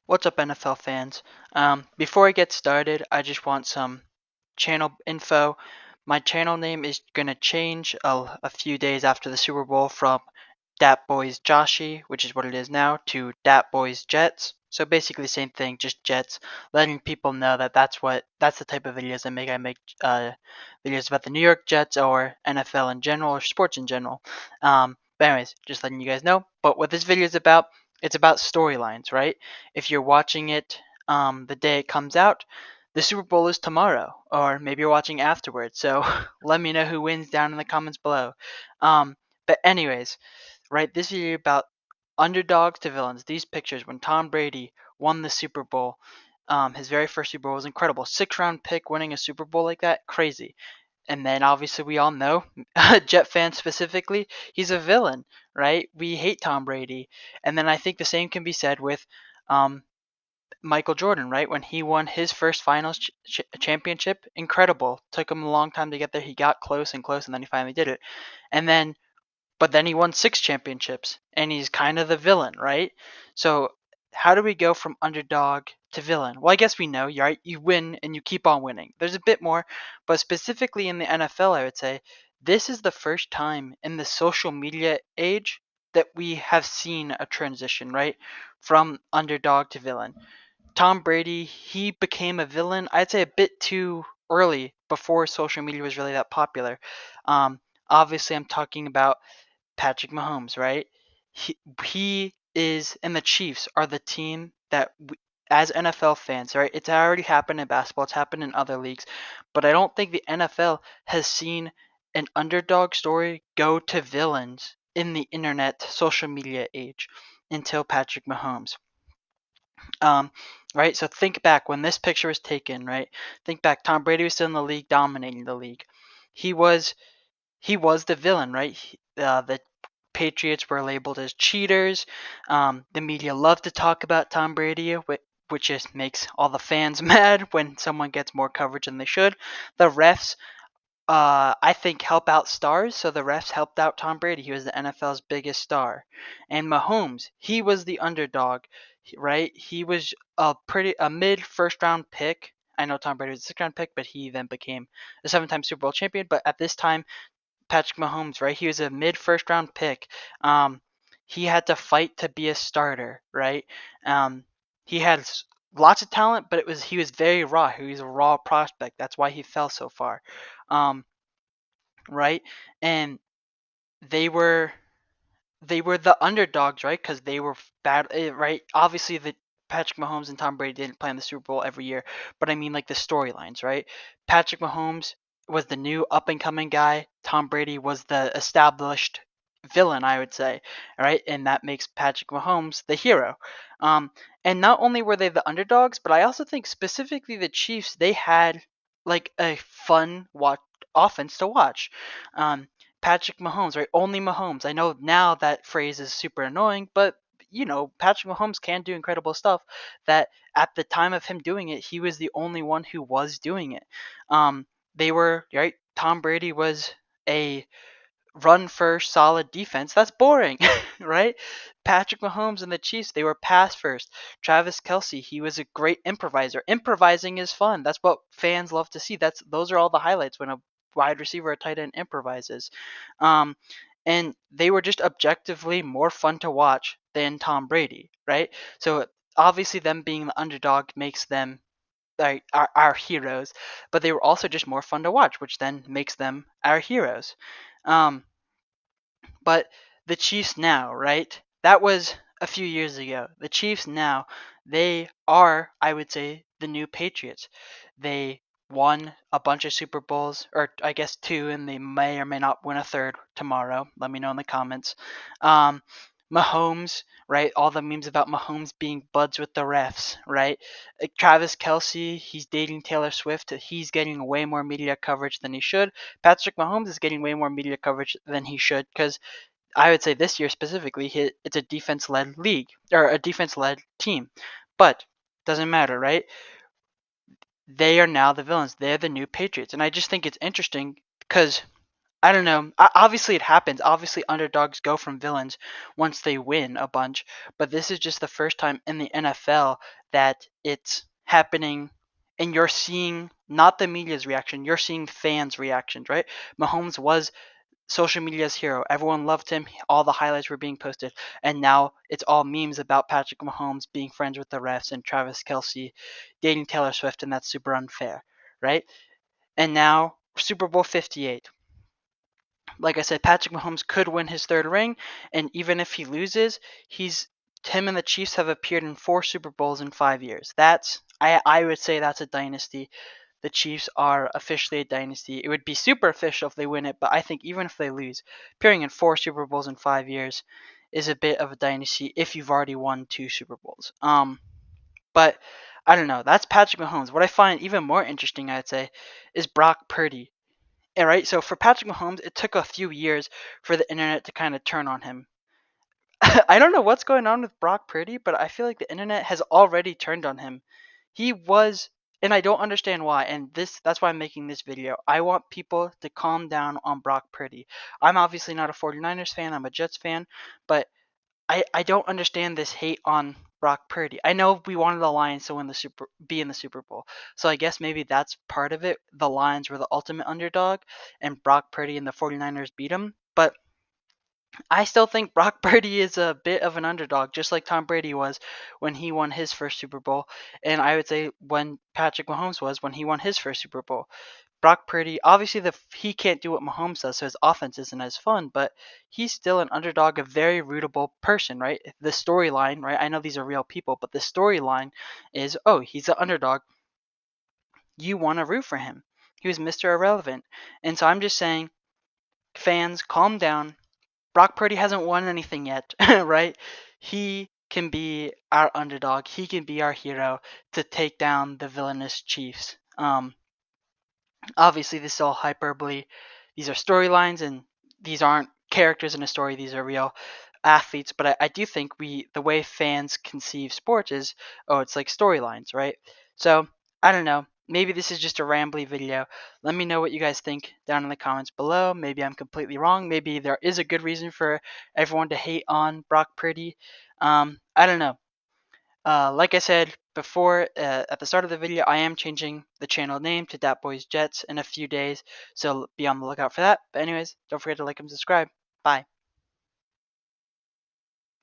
What's up, NFL fans? Before I get started, I just want some channel info. My channel name is going to change a few days after the Super Bowl from Dat Boys Joshi, which is what it is now, to Dat Boys Jets. So basically the same thing, just Jets, letting people know that that's the type of videos I make. I make videos about the New York Jets or NFL in general or sports in general. But anyways, just letting you guys know. But what this video is about, it's about storylines, right? If you're watching it the day it comes out, the Super Bowl is tomorrow, or maybe you're watching afterwards. So let me know who wins down in the comments below. But anyways, right, this video about underdogs to villains. These pictures when Tom Brady won the Super Bowl, his very first Super Bowl was incredible. 6th round pick winning a Super Bowl like that, crazy. And then obviously we all know, Jet fans specifically, he's a villain, right? We hate Tom Brady. And then I think the same can be said with um, Michael Jordan, right? When he won his first finals championship, incredible. Took him a long time to get there. He got close and close, and then he finally did it. And then, but then he won 6 championships, and he's kind of the villain, right? So how do we go from underdog to villain? Well, I guess we know, right? You win and you keep on winning. There's a bit more, but specifically in the NFL, I would say this is the first time in the social media age that we have seen a transition, right? From underdog to villain. Tom Brady, he became a villain, I'd say a bit too early before social media was really that popular. Um, Obviously, I'm talking about Patrick Mahomes, right? He is, and the Chiefs are the team that, as NFL fans, right? It's already happened in basketball, it's happened in other leagues, but I don't think the NFL has seen an underdog story go to villains in the internet social media age until Patrick Mahomes. Um, right. So think back when this picture was taken. Right. Think back. Tom Brady was still in the league, dominating the league. He was he was the villain. Right. The Patriots were labeled as cheaters. The media loved to talk about Tom Brady, which just makes all the fans mad when someone gets more coverage than they should. The refs, I think, help out stars. So the refs helped out Tom Brady. He was the NFL's biggest star. And Mahomes, he was the underdog, right? He was a mid first round pick. I know Tom Brady was a 6th round pick, but he then became a 7-time Super Bowl champion. But at this time, Patrick Mahomes, right? He was a mid first round pick. Um, he had to fight to be a starter, right? He had lots of talent, but he was very raw. He was a raw prospect. That's why he fell so far. Um, right? And they were they were the underdogs, right? Because they were bad, right? Obviously, the Patrick Mahomes and Tom Brady didn't play in the Super Bowl every year, but I mean like the storylines, right? Patrick Mahomes was the new up and coming guy. Tom Brady was the established villain, I would say, right? And that makes Patrick Mahomes the hero. Um, and not only were they the underdogs, but I also think specifically the Chiefs, they had like a fun offense to watch. Um, Patrick Mahomes, right? Only Mahomes. I know now that phrase is super annoying, but Patrick Mahomes can do incredible stuff that at the time of him doing it, he was the only one who was doing it. They were, right? Tom Brady was a run first, solid defense. That's boring, right? Patrick Mahomes and the Chiefs, they were pass first. Travis Kelce, he was a great improviser. Improvising is fun. That's what fans love to see. Those are all the highlights when a wide receiver or tight end improvises. Um, and they were just objectively more fun to watch than Tom Brady, right? So obviously them being the underdog makes them like our heroes, but they were also just more fun to watch, which then makes them our heroes. Um, but the Chiefs now, right? That was a few years ago. The Chiefs now, they are, I would say, the new Patriots. They won a bunch of Super Bowls, or I guess 2, and they may or may not win a third tomorrow. Let me know in the comments. Um, Mahomes, right? All the memes about Mahomes being buds with the refs, right? Travis Kelce, he's dating Taylor Swift. He's getting way more media coverage than he should. Patrick Mahomes is getting way more media coverage than he should because I would say this year specifically, it's a defense-led league or a defense-led team. But doesn't matter, right? They are now the villains. They're the new Patriots, and I just think it's interesting because I don't know. Obviously, it happens. Obviously, underdogs go from villains once they win a bunch. But this is just the first time in the NFL that it's happening and you're seeing not the media's reaction, you're seeing fans' reactions, right? Mahomes was social media's hero. Everyone loved him. All the highlights were being posted. And now it's all memes about Patrick Mahomes being friends with the refs and Travis Kelce dating Taylor Swift, and that's super unfair, right? And now Super Bowl 58. Like I said, Patrick Mahomes could win his third ring, and even if he loses, he's him and the Chiefs have appeared in 4 Super Bowls in 5 years. I would say that's a dynasty. The Chiefs are officially a dynasty. It would be super official if they win it, but I think even if they lose, appearing in 4 Super Bowls in 5 years is a bit of a dynasty if you've already won 2 Super Bowls. But I don't know. That's Patrick Mahomes. What I find even more interesting, I'd say, is Brock Purdy. All right, so for Patrick Mahomes, it took a few years for the internet to kind of turn on him. I don't know what's going on with Brock Purdy, but I feel like the internet has already turned on him. He was, and I don't understand why, and that's why I'm making this video. I want people to calm down on Brock Purdy. I'm obviously not a 49ers fan, I'm a Jets fan, but I don't understand this hate on Brock Purdy. I know we wanted the Lions to be in the Super Bowl. So I guess maybe that's part of it. The Lions were the ultimate underdog and Brock Purdy and the 49ers beat them, but I still think Brock Purdy is a bit of an underdog, just like Tom Brady was when he won his first Super Bowl, and I would say when Patrick Mahomes was when he won his first Super Bowl. Brock Purdy, obviously he can't do what Mahomes does, so his offense isn't as fun, but he's still an underdog, a very rootable person, right? The storyline, right? I know these are real people, but the storyline is, oh, he's an underdog. You want to root for him. He was Mr. Irrelevant. And so I'm just saying, fans, calm down. Brock Purdy hasn't won anything yet, right? He can be our underdog. He can be our hero to take down the villainous Chiefs. Obviously, this is all hyperbole. These are storylines, and these aren't characters in a story. These are real athletes. But I do think the way fans conceive sports is, oh, it's like storylines, right? So I don't know. Maybe this is just a rambly video. Let me know what you guys think down in the comments below. Maybe I'm completely wrong. Maybe there is a good reason for everyone to hate on Brock Purdy. I don't know. Like I said before at the start of the video, I am changing the channel name to Dat Boys Jets in a few days, so be on the lookout for that. But anyways, don't forget to like and subscribe. Bye.